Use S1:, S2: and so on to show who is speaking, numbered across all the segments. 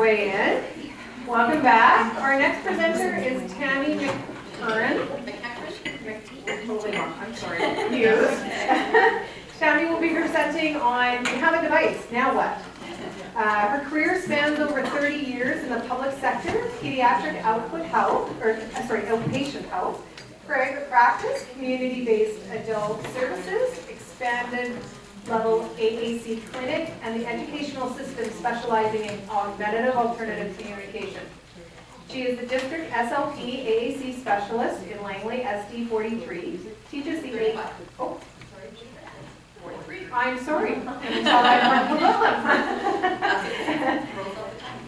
S1: way in. Welcome back. Our next presenter is Tammy McEachern. I'm sorry. Hughes. Tammy will be presenting on you have a device, now what? Her career spans over 30 years in the public sector, pediatric outpatient health, private practice, community-based adult services, expanded level AAC clinic, and the educational system specializing in augmentative alternative communication. She is the district SLP AAC specialist in Langley SD 43. Teaches the I'm sorry.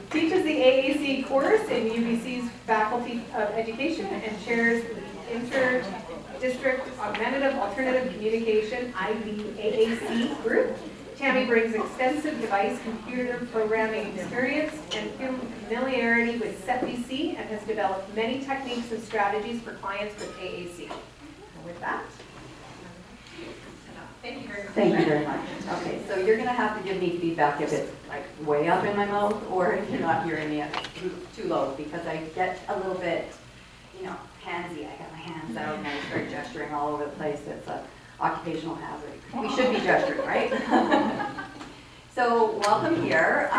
S1: Teaches the AAC course in UBC's Faculty of Education and chairs the Inter-District Augmentative Alternative Communication IBAAC group. Tammy brings extensive device computer programming experience and familiarity with CCC and has developed many techniques and strategies for clients with AAC. And with that, thank you very much.
S2: Thank you very much. Okay, so you're going to have to give me feedback if it's like way up in my mouth or if you're not hearing me too low, because I get a little bit, handsy. I got my hands out and I start gesturing all over the place. It's an occupational hazard. We should be gesturing, right? So welcome here.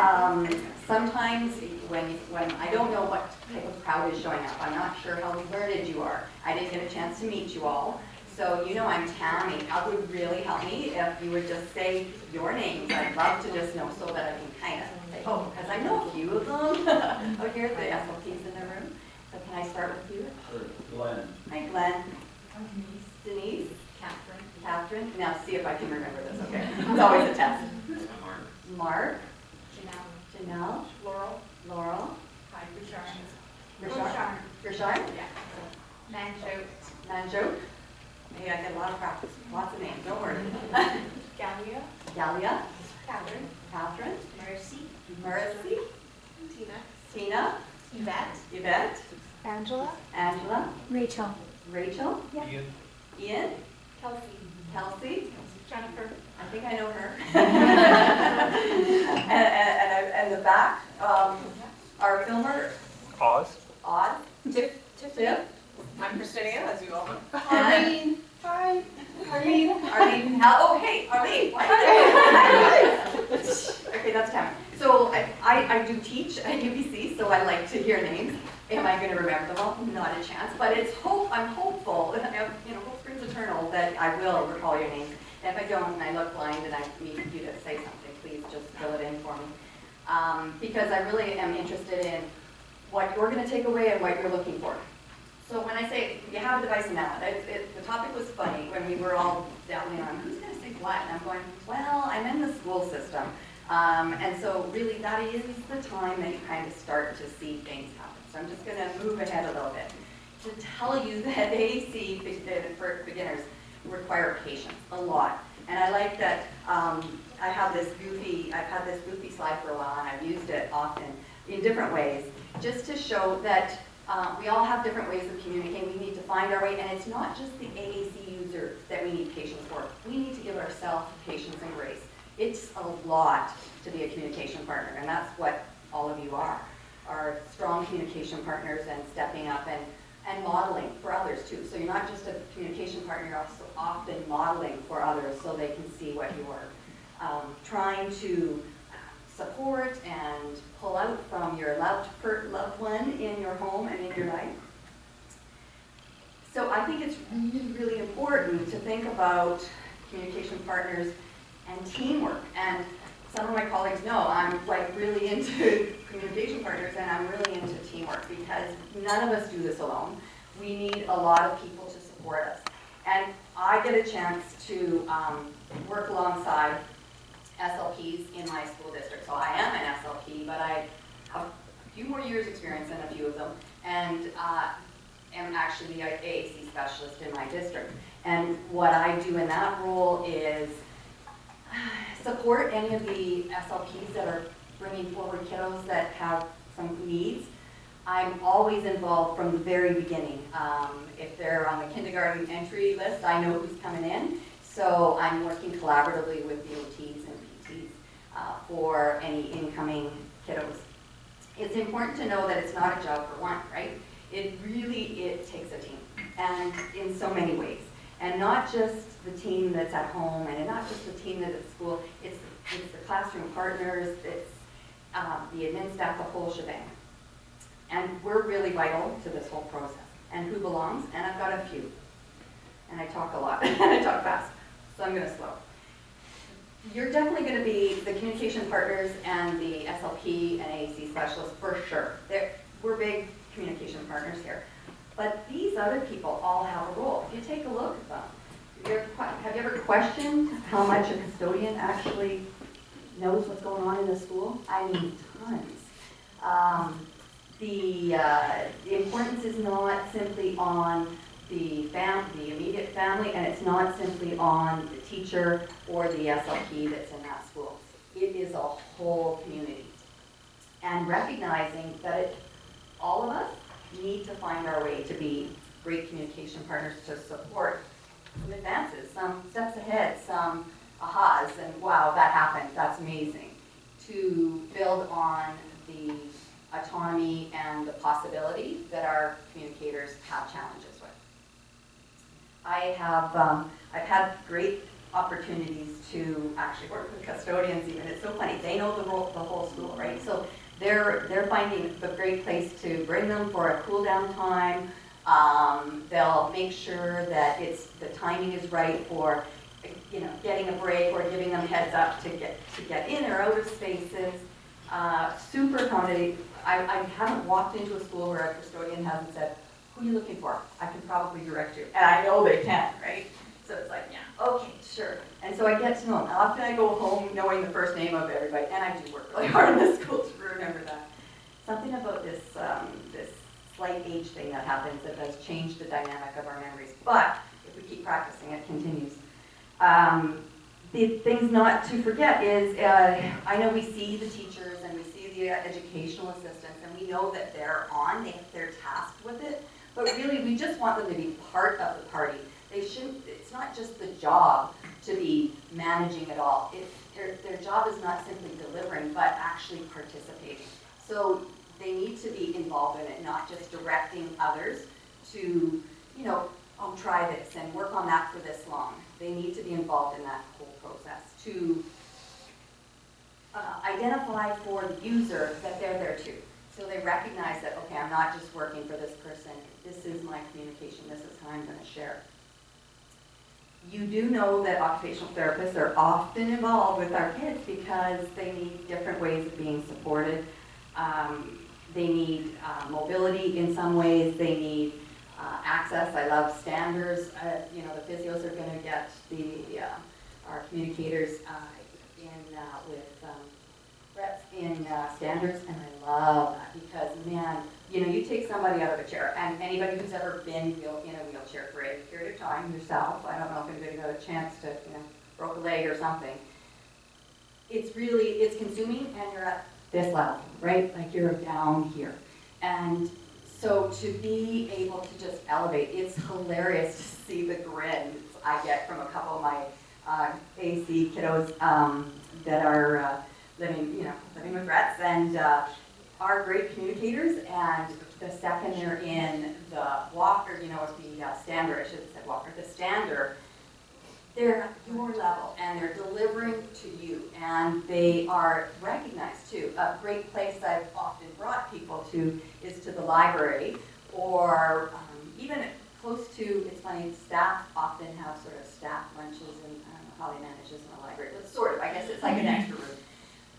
S2: Sometimes when I don't know what type of crowd is showing up, I'm not sure how learned you are. I didn't get a chance to meet you all. So I'm Tammy. It would really help me if you would just say your names. I'd love to just know so that I can kind of say, oh, because I know a few of them. Oh, here's the SLPs in the room. So can I start with you?
S3: Sure. Glenn.
S2: Hi, Glenn. Denise. Catherine. Now see if I can remember this, okay? It's always a test. Mark. Janelle. Laurel.
S4: Hi,
S2: Rashard.
S4: Yeah.
S2: Manjot. Hey, I get a lot of practice. Lots of names. Don't worry. Galia. Catherine. Mercy. Tina. Yvette.
S5: Angela. Rachel.
S2: Yeah. Ian. Kelsey.
S4: Jennifer.
S2: I think I know her. and the back, our filmer. Oz.
S1: Tiffany. I'm Christina, as you all know.
S2: Arlene.
S1: Hi.
S2: Arlene. Oh, hey, Arlene. Okay, that's Tammy. So I do teach at UBC, so I like to hear names. Am I going to remember them all? Not a chance. But I'm hopeful, hope springs eternal, that I will recall your names. And if I don't and I look blind and I need you to say something, please just fill it in for me. Because I really am interested in what you're going to take away and what you're looking for. So when I say you have a device now, the topic was funny when we were all down there on who's going to say what, and I'm going, well, I'm in the school system. And so really that is the time that you kind of start to see things happen. So I'm just going to move ahead a little bit to tell you that AAC for beginners require patience a lot. And I like that I've had this goofy slide for a while, and I've used it often in different ways, just to show that we all have different ways of communicating. We need to find our way, and it's not just the AAC user that we need patience for. We need to give ourselves patience and grace. It's a lot to be a communication partner, and that's what all of you are strong communication partners and stepping up and modeling for others too. So you're not just a communication partner, you're also often modeling for others so they can see what you are trying to support and pull out from your loved one in your home and in your life. So I think it's really, really important to think about communication partners and teamwork. And some of my colleagues know I'm like really into communication partners and I'm really into teamwork because none of us do this alone. We need a lot of people to support us. And I get a chance to work alongside SLPs in my school district. So I am an SLP, but I have a few more years experience than a few of them, and am actually the AAC specialist in my district. And what I do in that role is support any of the SLPs that are bringing forward kiddos that have some needs. I'm always involved from the very beginning. If they're on the kindergarten entry list, I know who's coming in. So I'm working collaboratively with the OTs and PTs for any incoming kiddos. it's important to know that it's not a job for one, right? It takes a team, and in so many ways. And not just the team that's at home, and not just the team that's at school, it's the classroom partners, it's the admin staff, the whole shebang. And we're really vital to this whole process. And who belongs? And I've got a few. And I talk a lot, and I talk fast, so I'm gonna slow. You're definitely gonna be the communication partners and the SLP and AAC specialists for sure. We're big communication partners here. But these other people all have a role. If you take a look at them, have you ever questioned how much a custodian actually knows what's going on in the school? I mean, tons. The importance is not simply on the immediate family, and it's not simply on the teacher or the SLP that's in that school. It is a whole community. And recognizing that all of us need to find our way to be great communication partners to support some advances, some steps ahead, some ahas, and wow, that happened, that's amazing. To build on the autonomy and the possibility that our communicators have challenges with. I've had great opportunities to actually work with custodians even. It's so funny, they know the whole school, right? So they're finding a great place to bring them for a cool down time. They'll make sure that the timing is right for, getting a break or giving them heads up to get in or out of spaces. Super accommodating. I haven't walked into a school where a custodian hasn't said, "Who are you looking for? I can probably direct you." And I know they can, right? So it's like, yeah, okay, sure. And so I get to know them. Often I go home knowing the first name of everybody, and I do work really hard in this school to remember that. Something about this slight age thing that happens that does change the dynamic of our memories. But if we keep practicing, it continues. The things not to forget is, I know we see the teachers and we see the educational assistants, and we know that they're tasked with it, but really we just want them to be part of the party. It's not just the job to be managing it all. Their job is not simply delivering, but actually participating. So they need to be involved in it, not just directing others to, oh, try this and work on that for this long. They need to be involved in that whole process to identify for the user that they're there too. So they recognize that, okay, I'm not just working for this person. This is my communication. This is how I'm going to share. You do know that occupational therapists are often involved with our kids because they need different ways of being supported. They need mobility in some ways. They need access. I love standards. The physios are going to get our communicators with Rett in standards, and I love that because, man, you take somebody out of a chair, and anybody who's ever been in a wheelchair for a period of time yourself, I don't know if anybody got a chance to, broke a leg or something. It's consuming, and you're at this level, right? Like you're down here. And so to be able to just elevate, it's hilarious to see the grins I get from a couple of my AC kiddos that are living with Rett and are great communicators. And the second they're in the walker, the stander, I should have said walker, the stander, they're at your level and they're delivering to you, and they are recognized too. A great place I've often brought people to is to the library, or even close to, it's funny, staff often have sort of staff lunches, and I don't know how they manage this in a library, but sort of, I guess it's like an extra room.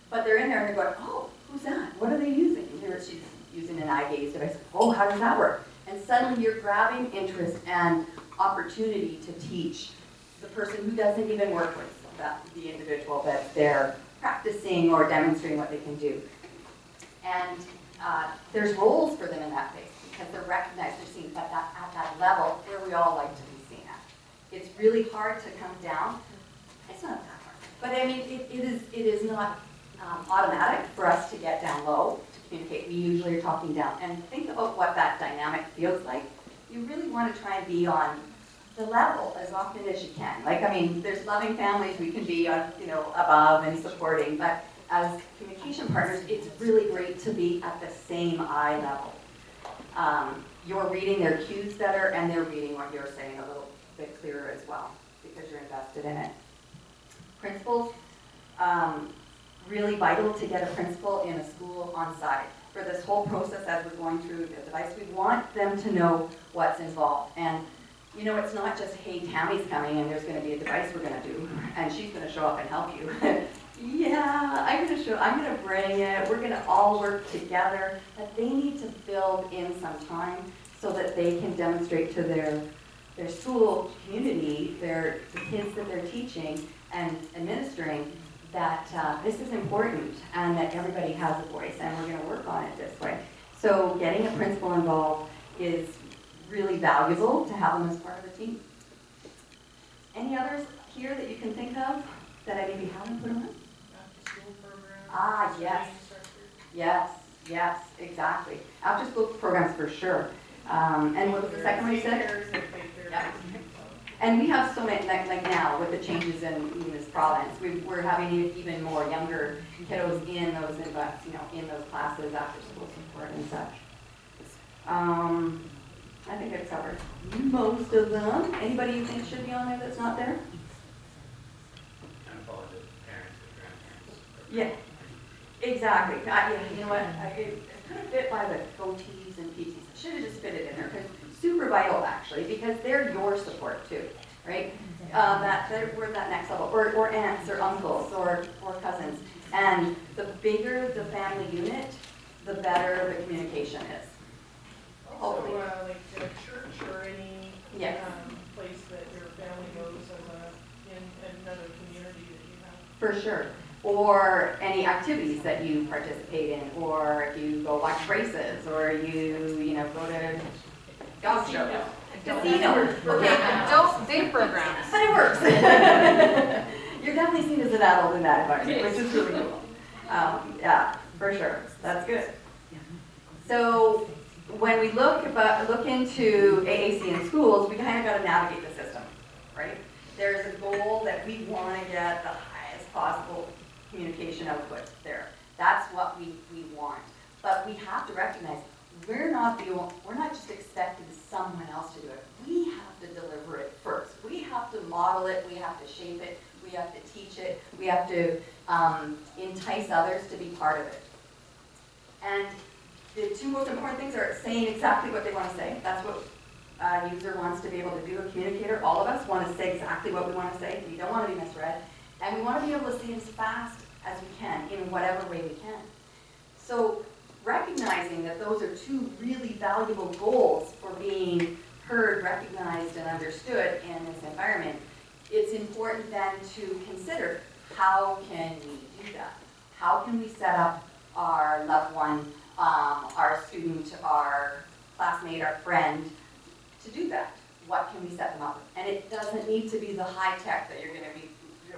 S2: But they're in there and they're going, oh, who's that? What are they using? And here she's using an eye gaze device. Oh, how does that work? And suddenly you're grabbing interest and opportunity to teach the person who doesn't even work with the individual that they're practicing or demonstrating what they can do. And there's roles for them in that place because they're recognized, they're seen at that level where we all like to be seen at. It's really hard to come down. It's not that hard. But I mean, it is not automatic for us to get down low to communicate. We usually are talking down. And think about what that dynamic feels like. You really want to try and be on the level as often as you can. There's loving families we can be on, above and supporting, but as communicators, education partners, it's really great to be at the same eye level. You're reading their cues better, and they're reading what you're saying a little bit clearer as well, because you're invested in it. Principals, really vital to get a principal in a school on site. For this whole process as we're going through the device, we want them to know what's involved. And you know, it's not just, hey, Tammy's coming and there's gonna be a device we're gonna do, and she's gonna show up and help you. Yeah, I'm gonna bring it, we're gonna all work together, but they need to build in some time so that they can demonstrate to their school community, the kids that they're teaching and administering, that this is important and that everybody has a voice, and we're gonna work on it this way. So getting a principal involved is really valuable to have them as part of the team. Any others here that you can think of that I maybe haven't put on?
S3: After-school programs.
S2: Ah, yes. Yes, exactly. After-school programs for sure. And what was the second one you said? Yeah. And we have so many, like now, with the changes in this province, we're having even more younger kiddos in those, in those classes, after-school support and such. I think I've covered most of them. Anybody you think should be on there that's not there?
S6: I apologize, parents and grandparents.
S2: Yeah, exactly. You know what? It could have fit by the OTs and PTs. I should have just fit it in there, because super vital actually, because they're your support too, right? We're that next level, or aunts or uncles or cousins. And the bigger the family unit, the better the communication is.
S3: Also, like a church or any
S2: Yes.
S3: place that your family goes in another community that you have.
S2: For sure. Or any activities that you participate in, or if you go watch races, or you go to dog shows. Casino. Okay.
S7: Adult day programs.
S2: But it works. You're definitely seen as an adult in that environment, which is really cool. Yeah, for sure. That's good. So when we look into AAC in schools, we kind of got to navigate the system, right? There's a goal that we want to get the highest possible communication output there. That's what we want. But we have to recognize we're not just expecting someone else to do it. We have to deliver it first. We have to model it, we have to shape it, we have to teach it, we have to entice others to be part of it. And the two most important things are saying exactly what they want to say. That's what a user wants to be able to do, a communicator. All of us want to say exactly what we want to say. We don't want to be misread. And we want to be able to say as fast as we can in whatever way we can. So recognizing that those are two really valuable goals for being heard, recognized, and understood in this environment, it's important then to consider, how can we do that? How can we set up our loved one, our student, our classmate, our friend, to do that? What can we set them up with? And it doesn't need to be the high tech that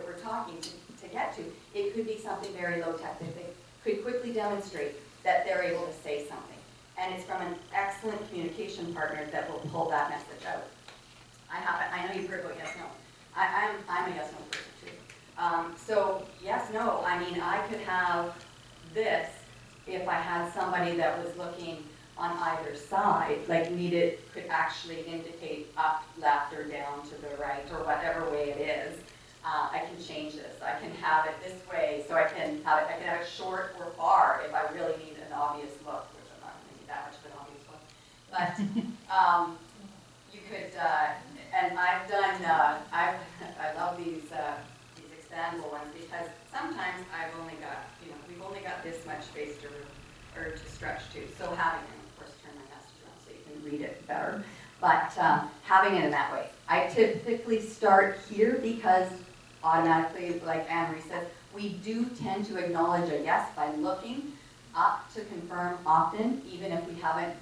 S2: we're talking to get to. It could be something very low tech that they could quickly demonstrate that they're able to say something. And it's from an excellent communication partner that will pull that message out. I know you've heard about yes, no. I'm a yes, no person too. So yes, no, I mean, I could have this if I had somebody that was looking on either side, like could actually indicate up, left, or down to the right, or whatever way it is. I can change this. I can have it this way, so I can have it short or far if I really need an obvious look, which I'm not going to need that much of an obvious look. But you could, and I've done, I love these expandable ones, because sometimes we've only got this much space to stretch to. So having it, of course, turn my message around so you can read it better. But having it in that way. I typically start here because automatically, like Anne-Marie says, we do tend to acknowledge a yes by looking up to confirm often, even if we haven't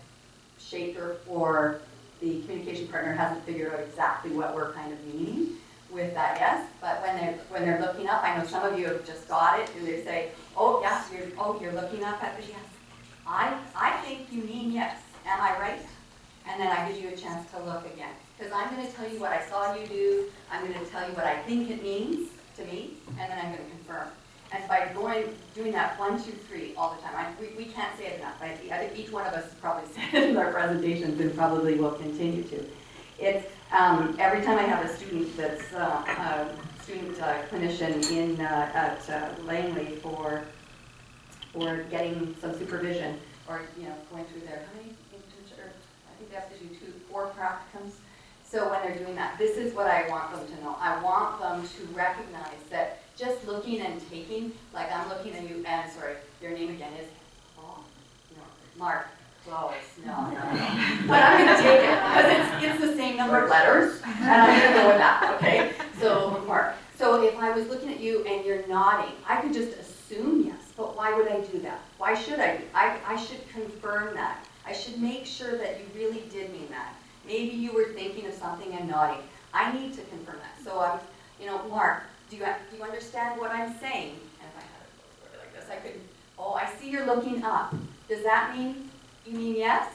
S2: shaped or the communication partner hasn't figured out exactly what we're kind of meaning with that yes. But when they're looking up, I know some of you have just got it, and they say, oh yes, you're looking up at the yes. I think you mean yes. Am I right? And then I give you a chance to look again. Because I'm going to tell you what I saw you do, I'm going to tell you what I think it means to me, and then I'm going to confirm. And by doing that 1, 2, 3 all the time, we can't say it enough. I think each one of us has probably said it in our presentations and probably will continue to. It's every time I have a student that's a student clinician at Langley for getting some supervision, or going through their, how many internship, I think they have to do 4 practicums. So when they're doing that, this is what I want them to know. I want them to recognize that just looking and taking, like I'm looking at you, and sorry, your name again is Paul? No, Mark. Close. No. But I'm going to take it because it's the same number of letters, and I'm going to go with that, okay? So, Mark. So if I was looking at you and you're nodding, I could just assume yes, but why would I do that? Why should I do? I should confirm that. I should make sure that you really did mean that. Maybe you were thinking of something and nodding. I need to confirm that. So I was, Mark, do you understand what I'm saying? And if I had it sort of like this, I could, oh, I see you're looking up. Does that mean you mean yes?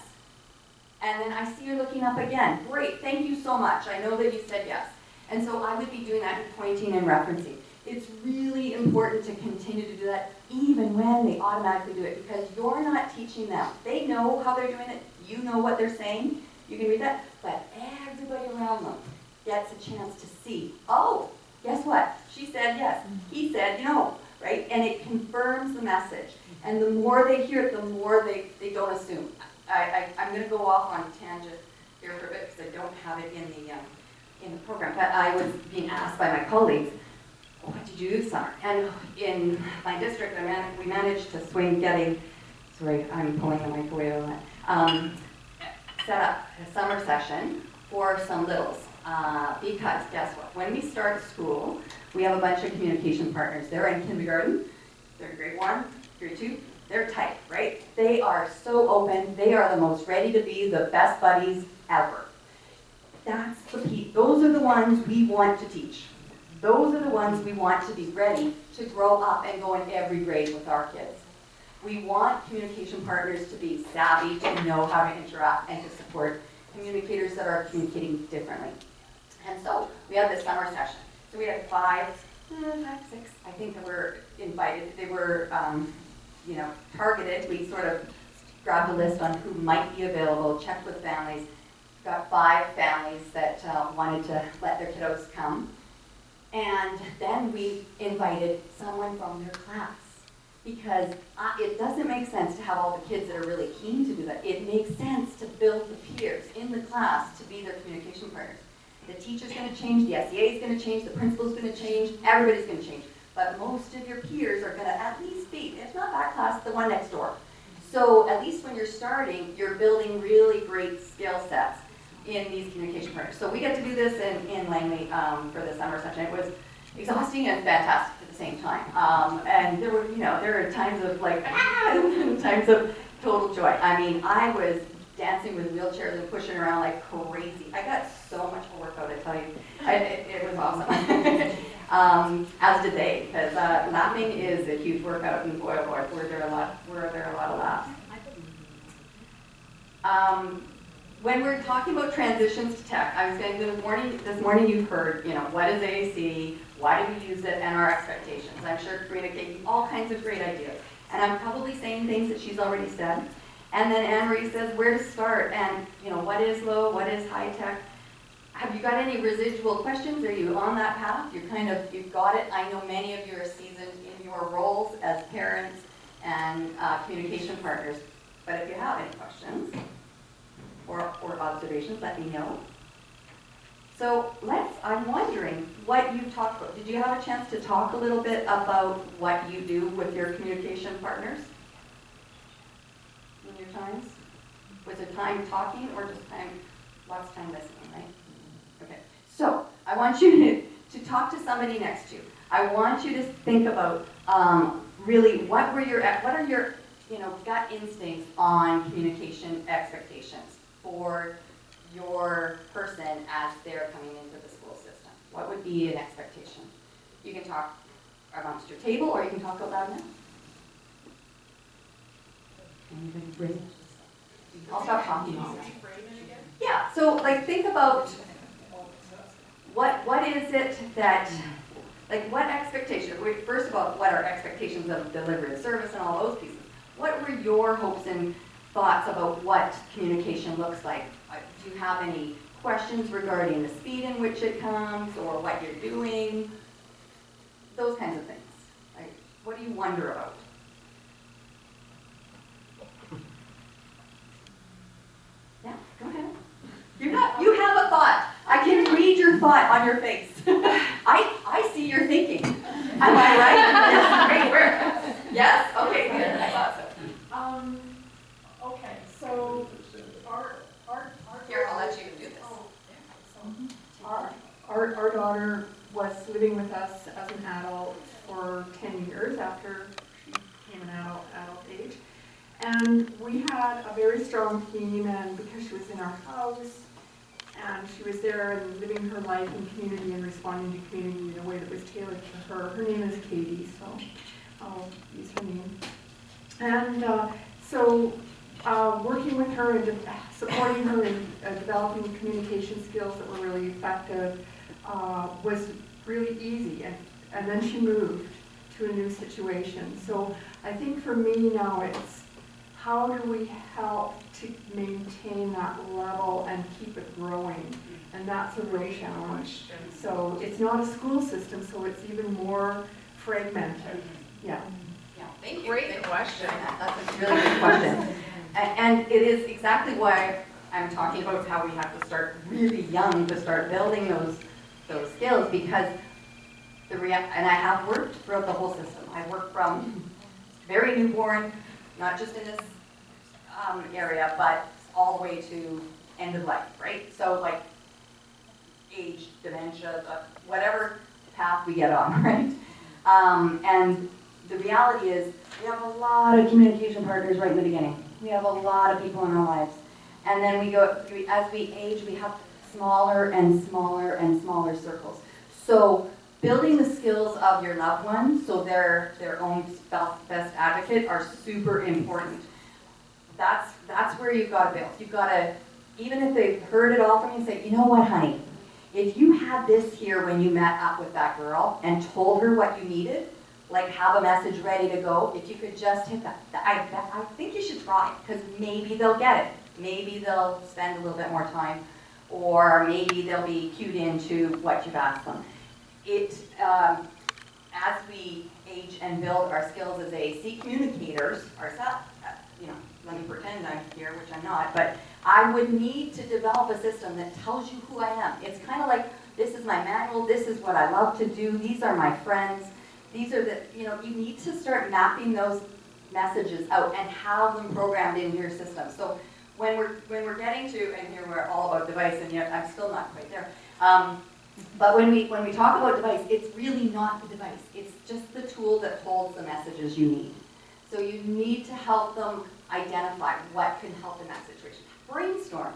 S2: And then I see you're looking up again. Great, thank you so much. I know that you said yes. And so I would be doing that and pointing and referencing. It's really important to continue to do that even when they automatically do it, because you're not teaching them. They know how they're doing it. You know what they're saying. You can read that. But everybody around them gets a chance to see, oh, guess what? She said yes. He said no, right? And it confirms the message. And the more they hear it, the more they don't assume. I'm going to go off on a tangent here for a bit because I don't have it in the program. But I was being asked by my colleagues, what did you do this summer? And in my district, we managed to swing getting, sorry, I'm pulling the mic away on that, set up a summer session for some littles. Because guess what? When we start school, we have a bunch of communication partners. They're in kindergarten, they're in grade 1, grade 2, they're tight, right? They are so open, they are the most ready to be the best buddies ever. That's the key. Those are the ones we want to teach. Those are the ones we want to be ready to grow up and go in every grade with our kids. We want communication partners to be savvy, to know how to interact and to support communicators that are communicating differently. And so we had this summer session. So we had 5, 6, I think, that were invited. They were, targeted. We sort of grabbed a list on who might be available, checked with families, got 5 families that wanted to let their kiddos come. And then we invited someone from their class, because it doesn't make sense to have all the kids that are really keen to do that. It makes sense to build the peers in the class to be their communication partners. The teacher's going to change, the SEA is going to change, the principal's going to change, everybody's going to change. But most of your peers are going to at least be, if not that class, the one next door. So at least when you're starting, you're building really great skill sets in these communication partners. So we get to do this in Langley for the summer session. It was exhausting and fantastic at the same time. And there were times of like, and times of total joy. I mean, I was dancing with wheelchairs and pushing around like crazy. I got so much workout, I tell you. It was awesome. As did they, because laughing is a huge workout, and boy, oh boy, were there a lot of laughs. When we're talking about transitions to tech, I was saying this morning you've heard, what is AAC, why do we use it, and our expectations. I'm sure Karina gave you all kinds of great ideas. And I'm probably saying things that she's already said. And then Anne-Marie says where to start, and what is low, what is high tech. Have you got any residual questions? Are you on that path? You've got it. I know many of you are seasoned in your roles as parents and communication partners. But if you have any questions or observations, let me know. So I'm wondering what you talked about. Did you have a chance to talk a little bit about what you do with your communication partners in your times? Was it time talking or just lots of time listening, right? Okay. So I want you to talk to somebody next to you. I want you to think about really what are your gut instincts on communication expectations for your person as they're coming into the school system. What would be an expectation? You can talk amongst your table, or you can talk out loud now. Anybody brave? I'll stop talking. Yeah, so think about what is it that Like what expectations, first of all, what are expectations of delivery of service and all those pieces? What were your hopes and thoughts about what communication looks like? Do you have any questions regarding the speed in which it comes or what you're doing? Those kinds of things. Like, what do you wonder about? Yeah, go ahead. You have a thought. I can read your thought on your face. I see your thinking. Am I right? Yes, great work. Yes? Okay, good. I thought so.
S3: Okay, so our
S2: Here, I'll let you do this.
S8: Our daughter was living with us as an adult for 10 years after she became an adult age. And we had a very strong team, and because she was in our house, and she was there and living her life in community and responding to community in a way that was tailored to her. Her name is Katie, so I'll use her name. And working with her and supporting her in developing communication skills that were really effective was really easy. And then she moved to a new situation. So I think for me now it's how do we help to maintain that level and keep it growing? And that's a real challenge. So it's not a school system, so it's even more fragmented. Yeah.
S2: Yeah, thank you.
S7: Great question.
S2: That's a really good question. And it is exactly why I'm talking about how we have to start really young to start building those skills, because and I have worked throughout the whole system. I worked from very newborn, not just in this area, but all the way to end of life, right? So like age, dementia, whatever path we get on, right? And the reality is we have a lot of communication partners right in the beginning. We have a lot of people in our lives. And then as we age, we have smaller and smaller and smaller circles. So building the skills of your loved ones so they're their own best advocate are super important. That's where you've got to build. You've got to, even if they've heard it all from you, say, you know what, honey, if you had this here when you met up with that girl and told her what you needed, like have a message ready to go, if you could just hit that, I think you should try it, because maybe they'll get it. Maybe they'll spend a little bit more time, or maybe they'll be cued into what you've asked them. As we age and build our skills as AC communicators ourselves, let me pretend I'm here, which I'm not, but I would need to develop a system that tells you who I am. It's kind of like, this is my manual, this is what I love to do, these are my friends, these are the, you need to start mapping those messages out and have them programmed into your system. So when we're getting to, and here we're all about device, and yet I'm still not quite there, but when we talk about device, it's really not the device. It's just the tool that holds the messages you need. So you need to help them identify what can help in that situation. Brainstorm.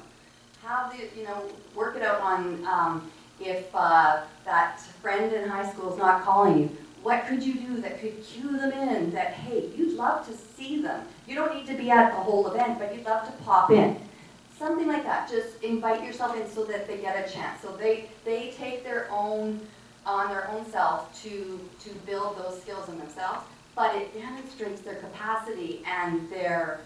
S2: Have work it out on if that friend in high school is not calling you. What could you do that could cue them in that, hey, you'd love to see them. You don't need to be at the whole event, but you'd love to pop in. Something like that. Just invite yourself in so that they get a chance. So they take their own self to build those skills in themselves, but it demonstrates their capacity and their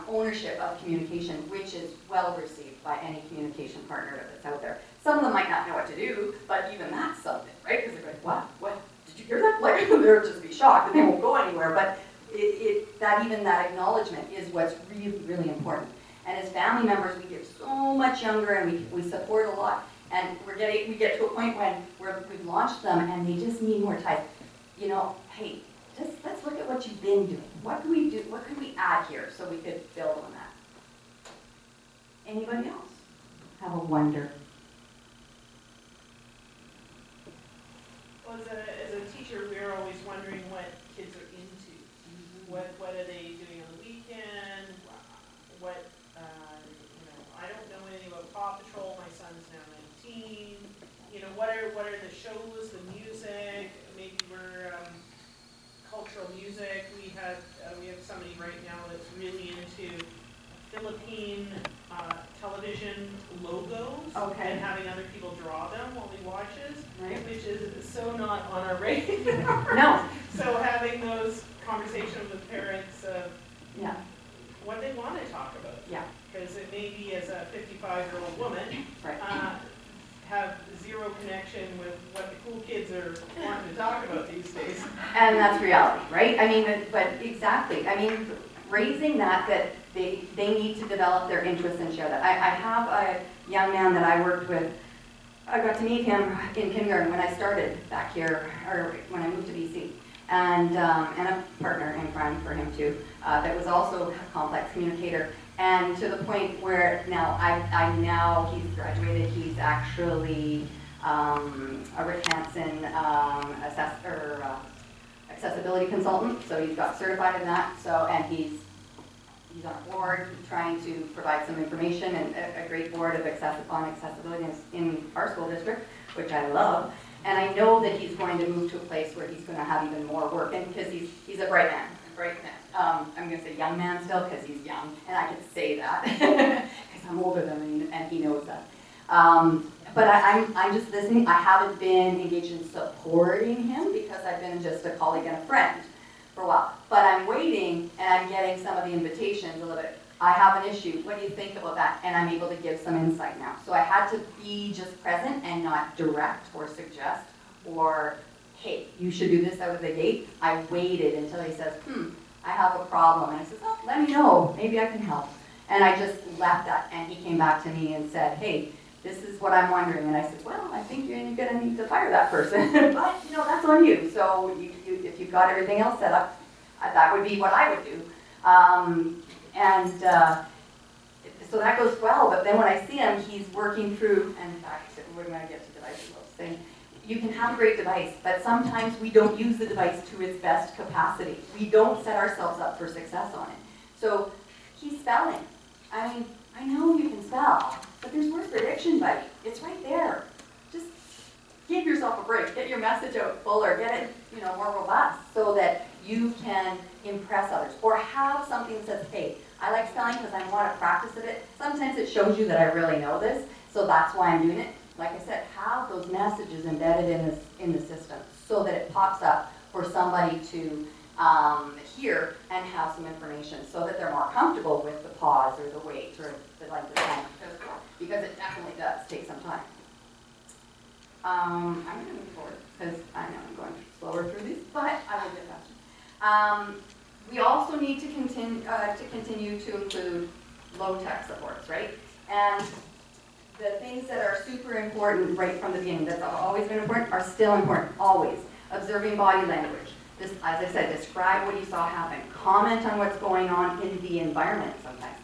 S2: ownership of communication, which is well received by any communication partner that's out there. Some of them might not know what to do, but even that's something, right? Because they're like, what? Did you hear that? Like, they'll just be shocked and they won't go anywhere. But that acknowledgement is what's really, really important. And as family members, we get so much younger and we support a lot. And we get to a point when we've launched them and they just need more time. Hey, just let's look at what you've been doing. What can we do? What could we add here so we could build on that? Anybody else have a wonder?
S3: Well, as a teacher, we're always wondering what kids are into. What are they doing on the weekend? I don't know anything about Paw Patrol. My son's now 19. What are the shows, the music? Maybe we're cultural music. We have somebody right now that's really into Philippine television logos
S2: Okay.
S3: and having other people draw them while he watches,
S2: Right.
S3: which is so not on our radar.
S2: No.
S3: So having those conversations with parents of
S2: Yeah.
S3: what they want to talk about.
S2: Yeah.
S3: Because it may be as a 55-year-old woman,
S2: Right.
S3: have zero connection with what the cool kids are wanting to talk about these days.
S2: And that's reality, right? I mean, but exactly. I mean, raising that they need to develop their interests and share that. I have a young man that I worked with. I got to meet him in kindergarten when I started back here, or when I moved to BC. And a partner in crime for him too, that was also a complex communicator. And to the point where now he's graduated, he's actually a Rick Hansen accessibility consultant, so he's got certified in that. So, and he's on a board trying to provide some information, and a great board of on accessibility in our school district, which I love. And I know that he's going to move to a place where he's going to have even more work, and because he's a bright man. I'm going to say young man still because he's young, and I can say that because I'm older than him, and he knows that. But I'm just listening. I haven't been engaged in supporting him because I've been just a colleague and a friend for a while. But I'm waiting, and I'm getting some of the invitations a little bit. I have an issue. What do you think about that? And I'm able to give some insight now. So I had to be just present and not direct or suggest or, hey, you should do this out of the gate. I waited until he says, I have a problem. And I said, oh, let me know. Maybe I can help. And I just left that, and he came back to me and said, hey, this is what I'm wondering. And I said, well, I think you're going to need to fire that person. But, that's on you. So if you've got everything else set up, that would be what I would do. So that goes well, but then when I see him, he's working through, and in fact, we're going to get to devices, saying, you can have a great device, but sometimes we don't use the device to its best capacity. We don't set ourselves up for success on it. So he's spelling. I mean, I know you can spell, but there's word prediction, buddy. It's right there. Just give yourself a break. Get your message out fuller. Get it, more robust so that you can impress others. Or have something that says, hey, I like spelling because I want to practice it. Sometimes it shows you that I really know this, so that's why I'm doing it. Like I said, have those messages embedded in the system so that it pops up for somebody to hear and have some information so that they're more comfortable with the pause or the wait or the length of time, because it definitely does take some time. I'm going to move forward because I know I'm going slower through these, but I will get faster. We also need to continue to include low-tech supports, right? And the things that are super important right from the beginning, that's always been important, are still important, always. Observing body language. This, as I said, describe what you saw happen. Comment on what's going on in the environment sometimes.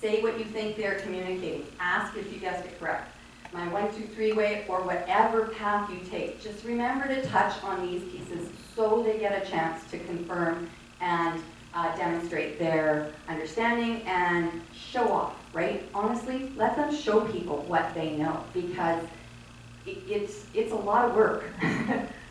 S2: Say what you think they're communicating. Ask if you guessed it correct. My 1, 2, 3 way, or whatever path you take. Just remember to touch on these pieces so they get a chance to confirm and demonstrate their understanding and show off, right? Honestly, let them show people what they know, because it's a lot of work.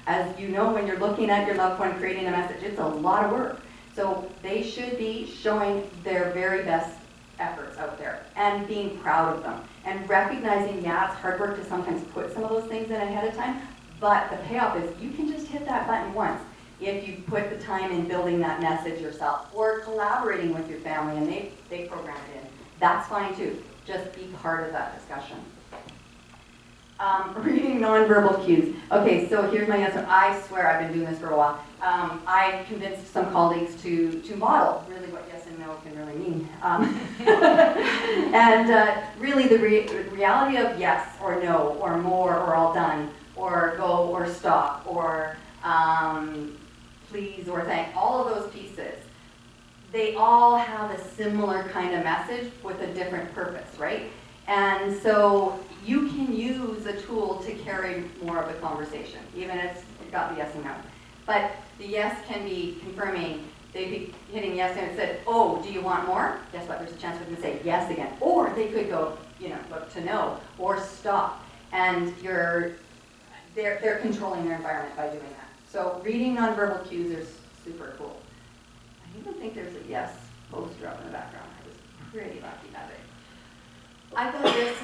S2: As you know, when you're looking at your loved one creating a message, it's a lot of work. So they should be showing their very best efforts out there and being proud of them and recognizing, yeah, it's hard work to sometimes put some of those things in ahead of time, but the payoff is you can just hit that button once if you put the time in building that message yourself or collaborating with your family and they program it in. That's fine too. Just be part of that discussion. Reading nonverbal cues. Okay, so here's my answer. I swear I've been doing this for a while. I convinced some colleagues to model really what yes and no can really mean. And really the reality of yes or no or more or all done or go or stop or please or thank, all of those pieces, they all have a similar kind of message with a different purpose, right? And so you can use a tool to carry more of the conversation, even if you've got the yes and no. But the yes can be confirming, they'd be hitting yes and it said, oh, do you want more? Guess what, there's a chance for them to say yes again. Or they could go, look to no, or stop. And they're controlling their environment by doing that. So reading nonverbal cues is super cool. I even think there's a yes poster up in the background. I was pretty lucky.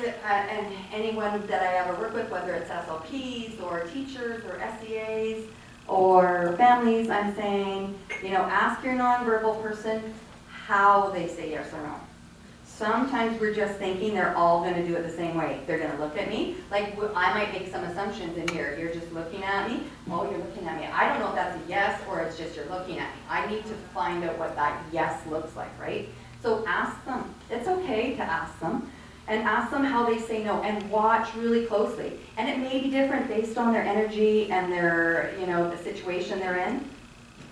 S2: and anyone that I ever work with, whether it's SLPs or teachers or SEAs or families, I'm saying, you know, ask your nonverbal person how they say yes or no. Sometimes we're just thinking they're all going to do it the same way. They're going to look at me. Like, I might make some assumptions in here. You're just looking at me. Oh, you're looking at me. I don't know if that's a yes or it's just you're looking at me. I need to find out what that yes looks like, right? So ask them. It's okay to ask them. And ask them how they say no, and watch really closely. And it may be different based on their energy and their, you know, the situation they're in.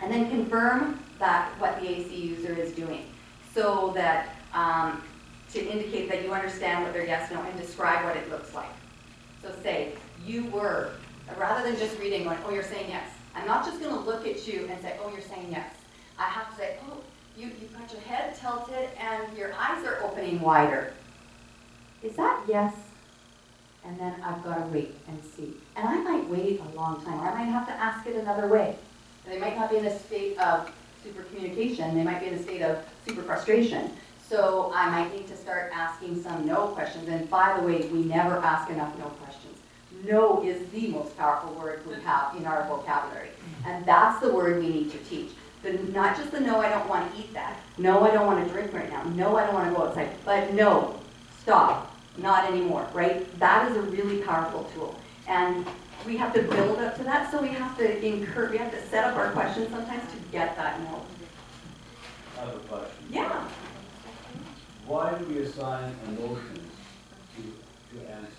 S2: And then confirm that what the AC user is doing, so that to indicate that you understand what their yes, no, and describe what it looks like. So say, you were, rather than just reading, going, oh, you're saying yes. I'm not just going to look at you and say, oh, you're saying yes. I have to say, oh, you've got your head tilted and your eyes are opening wider. Is that yes? And then I've got to wait and see. And I might wait a long time, or I might have to ask it another way. They might not be in a state of super communication. They might be in a state of super frustration. So I might need to start asking some no questions. And by the way, we never ask enough no questions. No is the most powerful word we have in our vocabulary. And that's the word we need to teach. Not just the no, I don't want to eat that. No, I don't want to drink right now. No, I don't want to go outside. But no, stop. Not anymore, right? That is a really powerful tool. And we have to build up to that, so we have to set up our questions sometimes to get that no.
S9: I have a question.
S2: Yeah.
S9: Why do we assign emotions to answer?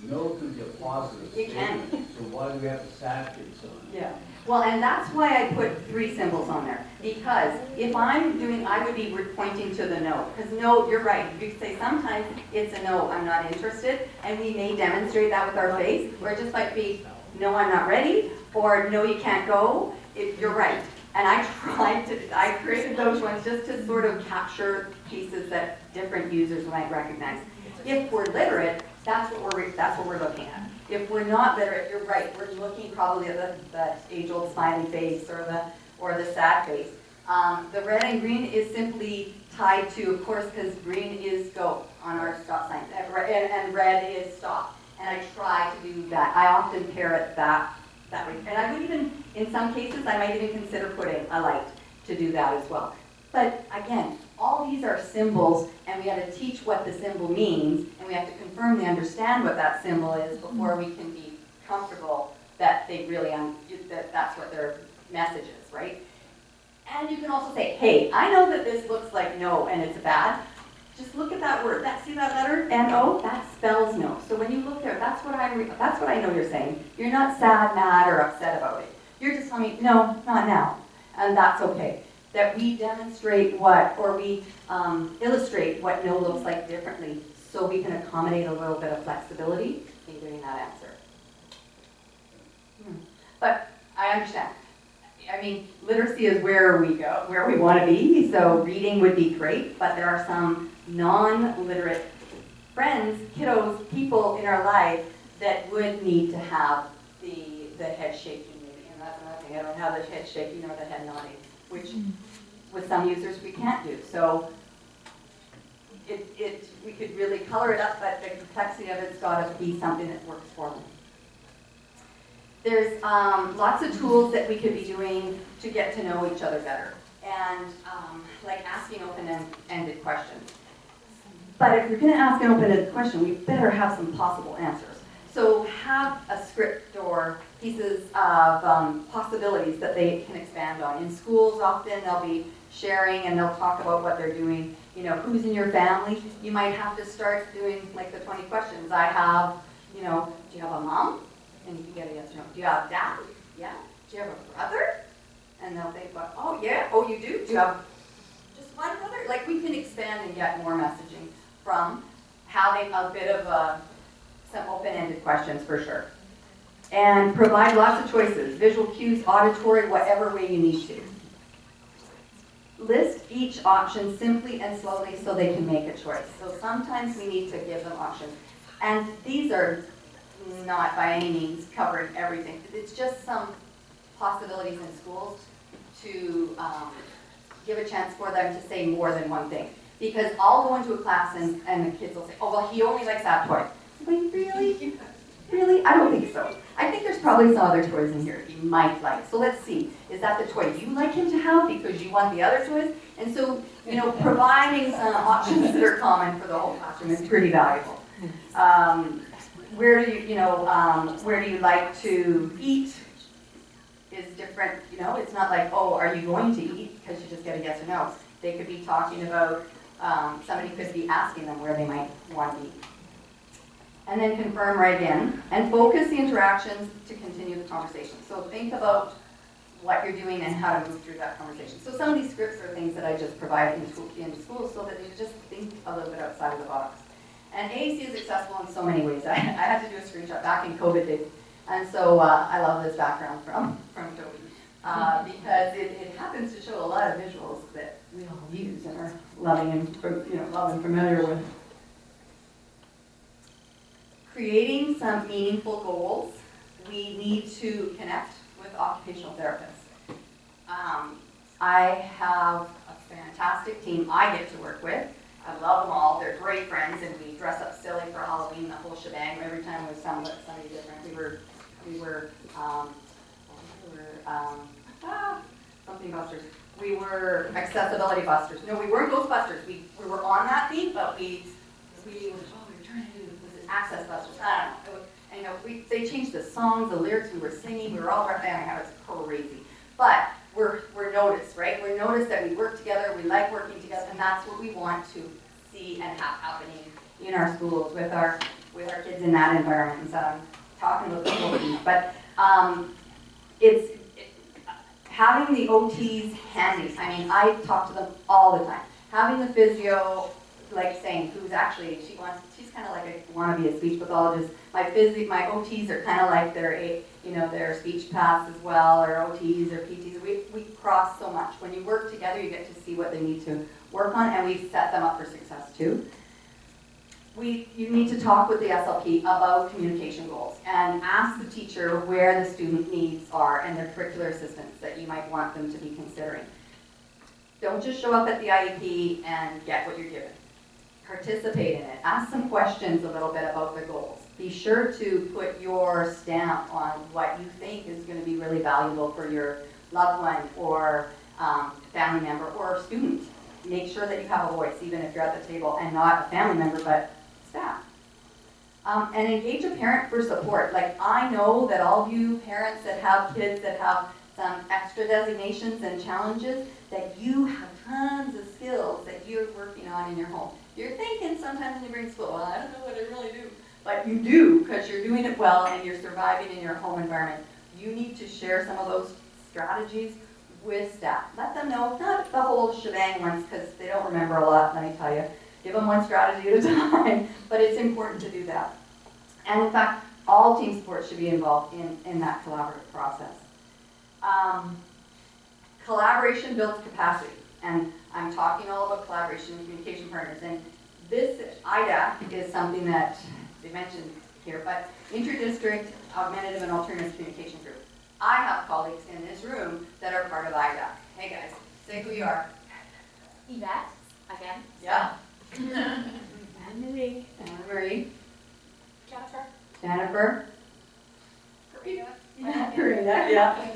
S9: No can be a positive statement, so why do we have to saturate something?
S2: Yeah. Well, and that's why I put 3 symbols on there. Because if I'm doing, I would be pointing to the no. Because no, you're right. You could say sometimes it's a no, I'm not interested. And we may demonstrate that with our face. Or it just might be, no, I'm not ready. Or no, you can't go. You're right. And I created those ones just to sort of capture pieces that different users might recognize. If we're literate, that's what we're looking at. If we're not literate, you're right. We're looking probably at the age-old smiley face or the sad face. The red and green is simply tied to, of course, because green is go on our stop sign, and red is stop. And I try to do that. I often pair it that way. And I would even, in some cases, I might even consider putting a light to do that as well. But again, all these are symbols, and we have to teach what the symbol means, and we have to confirm they understand what that symbol is before we can be comfortable that they really that's what their message is, right? And you can also say, hey, I know that this looks like no and it's bad. Just look at that word. See that letter? N-O? That spells no. So when you look there, that's what I know you're saying. You're not sad, mad, or upset about it. You're just telling me, no, not now. And that's okay. That we demonstrate we illustrate what no looks like differently, so we can accommodate a little bit of flexibility in doing that answer. But I understand. I mean, literacy is where we go, where we want to be, so reading would be great, but there are some non-literate friends, kiddos, people in our life that would need to have the head shaking maybe, and that's another thing. I don't have the head shaking or the head nodding, which with some users we can't do. So we could really color it up, but the complexity of it's got to be something that works for them. There's lots of tools that we could be doing to get to know each other better, and like asking open-ended questions. But if you're going to ask an open-ended question, we better have some possible answers. So have a script or pieces of possibilities that they can expand on. In schools, often they'll be sharing and they'll talk about what they're doing. You know, who's in your family? You might have to start doing like the 20 questions. I have, you know, do you have a mom? And you can get a yes or no. Do you have a dad? Yeah. Do you have a brother? And they'll think, well, oh yeah, oh you do? Do you have just one brother? Like we can expand and get more messaging from having a bit of some open-ended questions for sure. And provide lots of choices, visual cues, auditory, whatever way you need to. List each option simply and slowly so they can make a choice. So sometimes we need to give them options. And these are not by any means covering everything. It's just some possibilities in schools to give a chance for them to say more than one thing. Because I'll go into a class and the kids will say, oh, well, he only likes that toy. I'm like, really? Really? I don't think so. I think there's probably some other toys in here he might like. So let's see. Is that the toy you like him to have because you want the other toys? And so, you know, providing some options that are common for the whole classroom is pretty valuable. Where do you like to eat is different. You know, it's not like, oh, are you going to eat? Because you just get a yes or no. They could be talking about, somebody could be asking them where they might want to eat. And then confirm right in, and focus the interactions to continue the conversation. So think about what you're doing and how to move through that conversation. So some of these scripts are things that I just provide in school so that you just think a little bit outside of the box. And AAC is accessible in so many ways. I had to do a screenshot back in COVID days, and so I love this background from Toby because it happens to show a lot of visuals that we all use and are loving and familiar with. Creating some meaningful goals, we need to connect with occupational therapists. I have a fantastic team I get to work with. I love them all. They're great friends, and we dress up silly for Halloween, the whole shebang. Every time it was somebody different. We were something busters. We were accessibility busters. No, we weren't Ghostbusters. We were on that theme, but we were trying to do access busters. I don't know. And, you know, they changed the songs, the lyrics we were singing. We were all rapping. It was crazy. But we're noticed, right? We're noticed that we work together. We like working together, and that's what we want to see and have happening in our schools with our kids in that environment. And so I'm talking about the OTs, but it's having the OTs handy. I mean, I talk to them all the time. Having the physio, like saying who's actually, she's kind of like a wannabe a speech pathologist. My OTs are kind of like their speech paths as well, or OTs or PTs. We cross so much. When you work together, you get to see what they need to work on, and we set them up for success too. You need to talk with the SLP about communication goals and ask the teacher where the student needs are and their curricular assistance that you might want them to be considering. Don't just show up at the IEP and get what you're given. Participate in it. Ask some questions a little bit about the goals. Be sure to put your stamp on what you think is going to be really valuable for your loved one or family member or student. Make sure that you have a voice, even if you're at the table and not a family member, but staff. And engage a parent for support. Like, I know that all of you parents that have kids that have some extra designations and challenges, that you have tons of skills that you're working on in your home. You're thinking sometimes when you bring school, well, I don't know what I really do. But you do, because you're doing it well and you're surviving in your home environment. You need to share some of those strategies with staff. Let them know, not the whole shebang once, because they don't remember a lot, let me tell you. Give them one strategy at a time, but it's important to do that. And in fact, all team sports should be involved in that collaborative process. Collaboration builds capacity, and I'm talking all about collaboration and communication partners. And this IDAC is something that they mentioned here, but Interdistrict Augmentative and Alternative Communication Group. I have colleagues in this room that are part of IDAC. Hey guys, say who you are.
S4: Yvette, again.
S2: Yeah.
S4: Anne-Marie.
S2: Anne-Marie.
S4: Jennifer.
S2: Jennifer.
S4: Karina.
S2: Karina, yeah.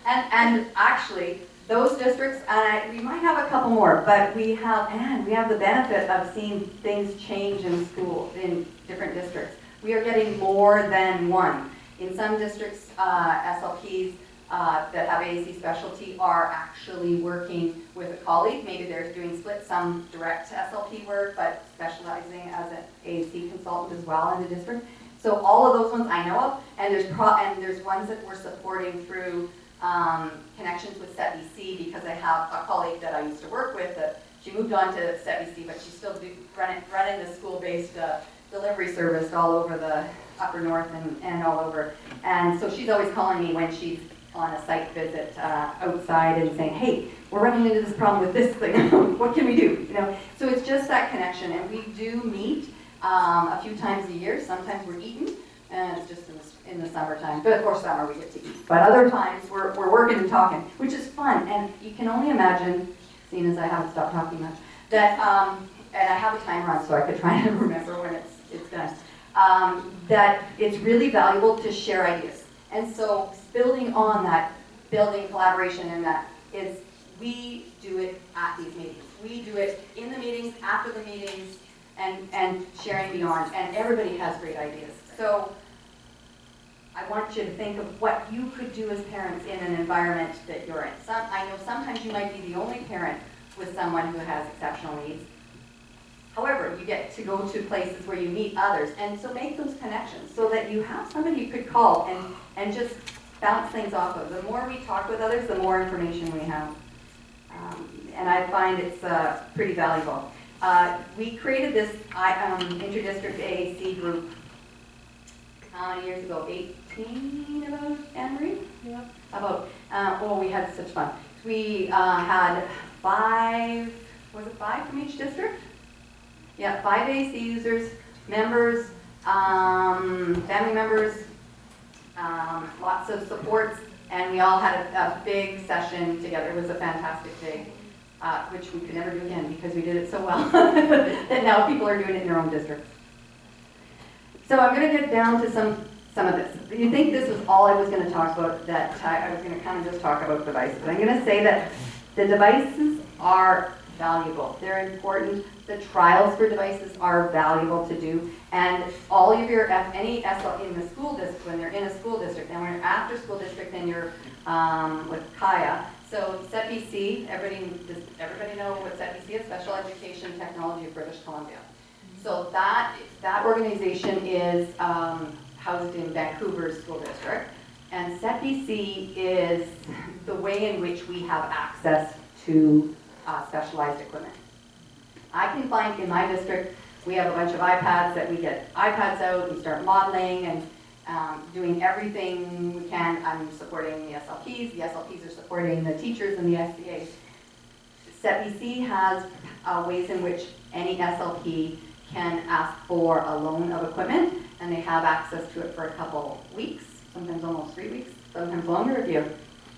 S2: And actually, those districts, we might have a couple more, but we have the benefit of seeing things change in school, in different districts. We are getting more than one. In some districts, SLPs that have AAC specialty are actually working with a colleague. Maybe they're doing split, some direct SLP work, but specializing as an AAC consultant as well in the district. So all of those ones I know of, and there's ones that we're supporting through connections with SETBC, because I have a colleague that I used to work with that she moved on to SETBC, but she's still running the school-based delivery service all over the upper north and all over. And so she's always calling me when she's on a site visit outside and saying, hey, we're running into this problem with this thing. What can we do? You know, so it's just that connection, and we do meet a few times a year. Sometimes we're eating, and it's just in the summertime. But before summer we get to eat. But other times we're working and talking, which is fun. And you can only imagine, seeing as I haven't stopped talking much, that, and I have a timer on so I could try to remember when it's done, that it's really valuable to share ideas. And so building on that, building collaboration in that is we do it at these meetings. We do it in the meetings, after the meetings, and sharing beyond, and everybody has great ideas. So I want you to think of what you could do as parents in an environment that you're in. I know sometimes you might be the only parent with someone who has exceptional needs. However, you get to go to places where you meet others, and so make those connections so that you have somebody you could call and just bounce things off of. The more we talk with others, the more information we have. And I find it's pretty valuable. We created this interdistrict AAC group how many years ago? 18 about, Anne-Marie?
S7: Yeah.
S2: About, we had such fun. We had 5, was it 5 from each district? Yeah, 5 AAC users, members, family members, lots of supports, and we all had a big session together. It was a fantastic day, which we could never do again because we did it so well that now people are doing it in their own districts. So I'm going to get down to some of this. You think this was all I was going to talk about, that I was going to kind of just talk about devices. I'm going to say that the devices are valuable. They're important. The trials for devices are valuable to do. And all of your, any SL in the school district, when they're in a school district, and when you're after school district and you're with Kaya. So SETBC, everybody know what SETBC is? Special Education Technology of British Columbia. So that organization is housed in Vancouver's school district. And SETBC is the way in which we have access to specialized equipment. I can find in my district, we have a bunch of iPads that we get iPads out, we start modeling and doing everything we can. I'm supporting the SLPs are supporting the teachers and the SCA. SETBC has ways in which any SLP can ask for a loan of equipment, and they have access to it for a couple weeks, sometimes almost 3 weeks, sometimes longer if you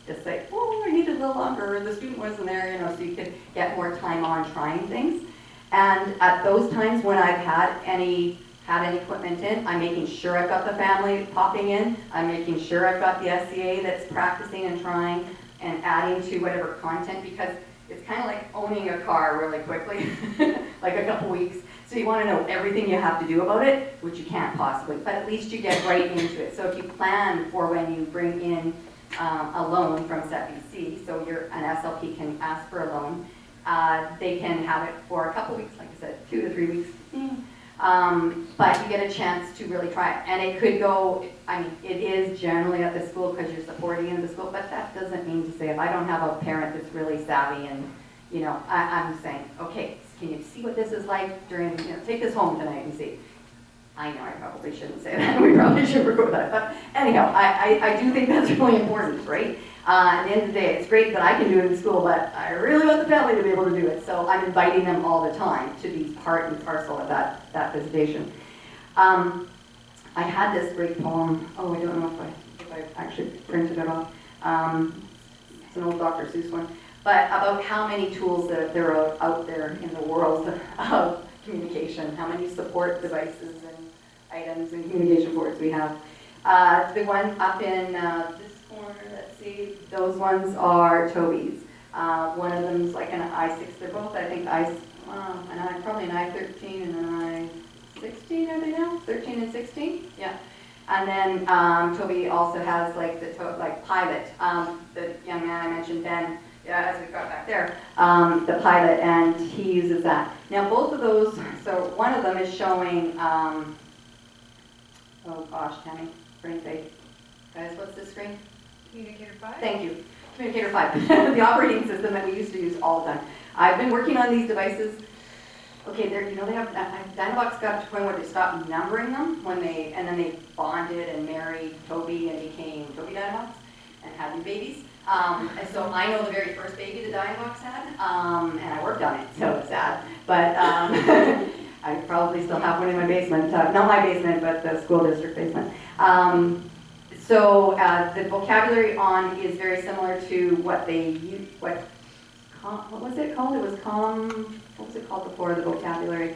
S2: just say, oh, I need it a little longer, or the student wasn't there, so you could get more time on trying things. And at those times when I've had any equipment in, I'm making sure I've got the family popping in, I'm making sure I've got the SCA that's practicing and trying and adding to whatever content, because it's kind of like owning a car really quickly, like a couple weeks. So you want to know everything you have to do about it, which you can't possibly, but at least you get right into it. So if you plan for when you bring in a loan from SETBC, so an SLP can ask for a loan, they can have it for a couple weeks, like I said, 2 to 3 weeks. But you get a chance to really try it. And it could go, it is generally at the school because you're supporting in the school, but that doesn't mean to say if I don't have a parent that's really savvy and, I'm saying, okay, can you see what this is like during, take this home tonight and see. I know I probably shouldn't say that. We probably should record that. But anyhow, I do think that's really important, right? At the end of the day, it's great that I can do it in school, but I really want the family to be able to do it. So I'm inviting them all the time to be part and parcel of that visitation. I had this great poem. Oh, I don't know if I actually printed it off. It's an old Dr. Seuss one. But about how many tools that there are out there in the world of communication, how many support devices and items and communication boards we have. The one up in this corner, let's see, those ones are Toby's. One of them's like an i6. They're both, I think, probably an i13 and an i16, are they now? 13 and 16? Yeah. And then Toby also has like the Pilot. The young man I mentioned, Ben, as we got back there, the Pilot, and he uses that. Now both of those, so one of them is showing, oh gosh, Tammy, brain fade. Guys, what's this screen?
S1: Communicator 5?
S2: Thank you. Communicator 5, the operating system that we used to use all the time. I've been working on these devices. Okay, they have, Dynavox got to the point where they stopped numbering them and then they bonded and married Toby and became Toby Dynavox and had new babies. And so I know the very first baby the Dynavox had, and I worked on it, so it's sad. But I probably still have one in my basement, not my basement, but the school district basement. So the vocabulary on is very similar to what what was it called? It was what was it called before, the vocabulary?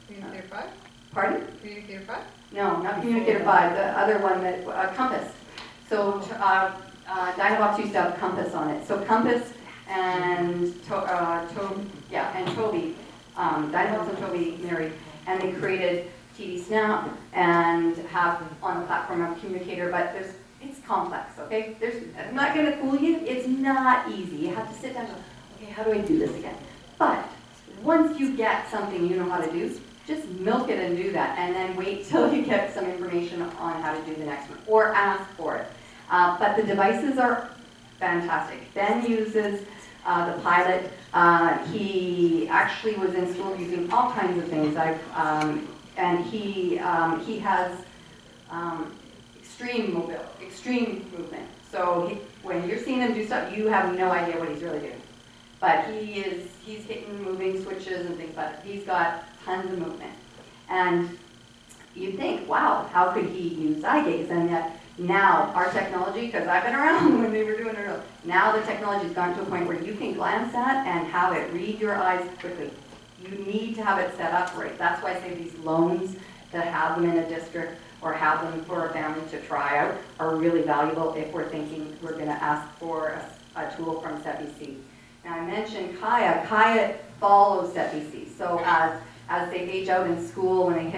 S7: Communicator 5?
S2: Pardon?
S7: Communicator 5?
S2: No, not Communicator 5, the other one that, Compass. So Dynavox used to have Compass on it. So Compass and Toby, Dynavox and Toby married, and they created TD Snap and have on the platform a communicator, but it's complex, okay? I'm not gonna fool you, it's not easy. You have to sit down and go, okay, how do I do this again? But once you get something you know how to do, just milk it and do that, and then wait till you get some information on how to do the next one, or ask for it. But the devices are fantastic. Ben uses the Pilot. He actually was in school using all kinds of things. And he has extreme movement. So when you're seeing him do stuff, you have no idea what he's really doing. But he's hitting moving switches and things, but he's got tons of movement. And you'd think, wow, how could he use eye gaze? And yet now our technology, because I've been around when they were doing it, now the technology's gone to a point where you can glance at and have it read your eyes quickly. You need to have it set up right. That's why I say these loans that have them in a district or have them for a family to try out are really valuable if we're thinking we're going to ask for a tool from CCC. Now I mentioned Kaya. Kaya follows CCC. So as they age out in school, when they hit